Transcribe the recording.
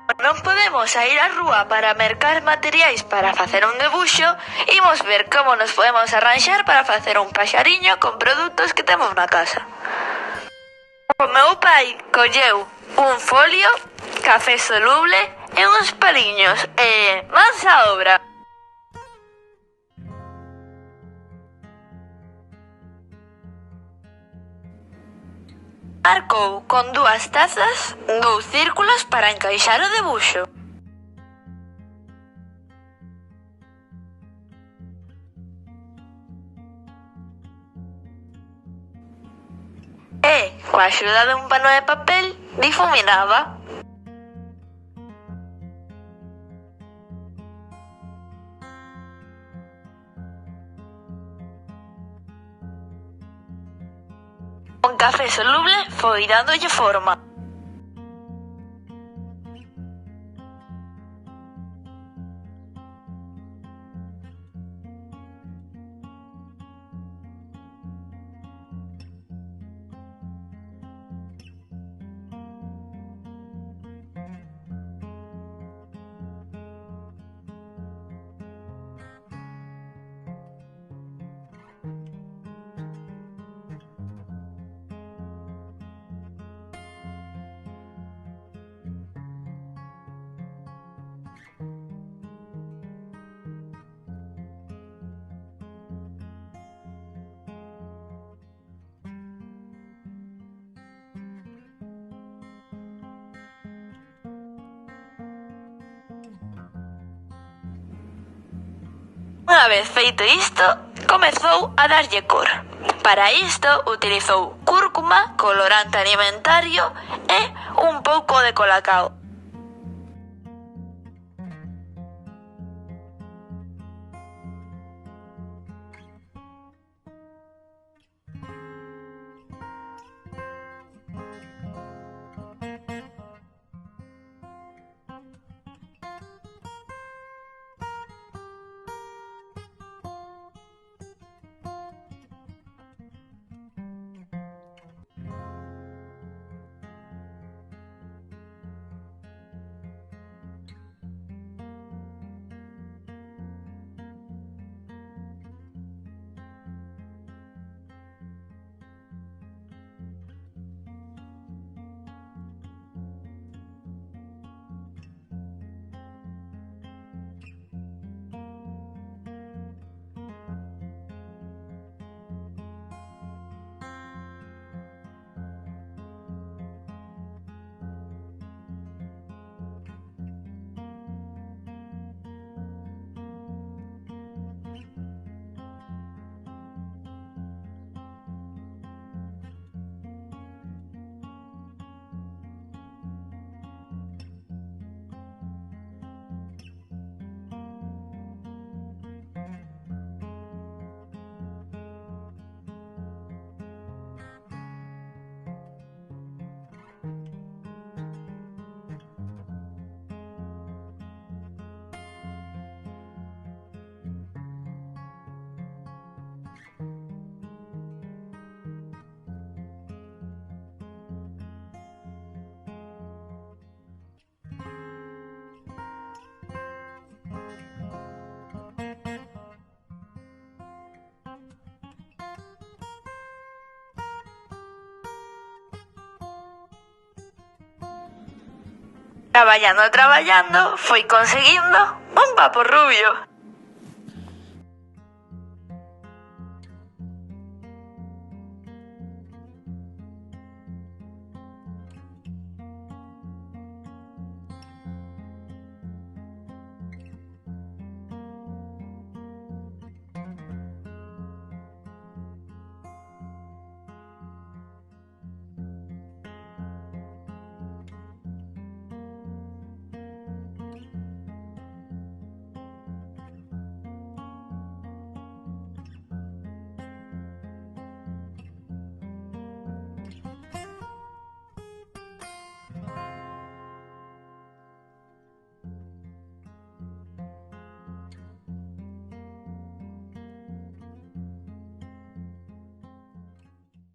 Non podemos sair á rúa para mercar materiais para facer un debuxo, imos ver como nos podemos arranxar para facer un paxariño con produtos que temos na casa. O meu pai colleu un folio, café soluble e uns paliños e mans á obra. Marcou con 2 tazas 2 círculos para encaixar o debuxo. E, coa axuda dun pano de papel, difuminaba. Un café soluble foi dándolle forma. Unha vez feito isto, comezou a darlle cor. Para isto utilizou cúrcuma, colorante alimentario e un pouco de colacao. Traballando, foi conseguindo un papo rubio.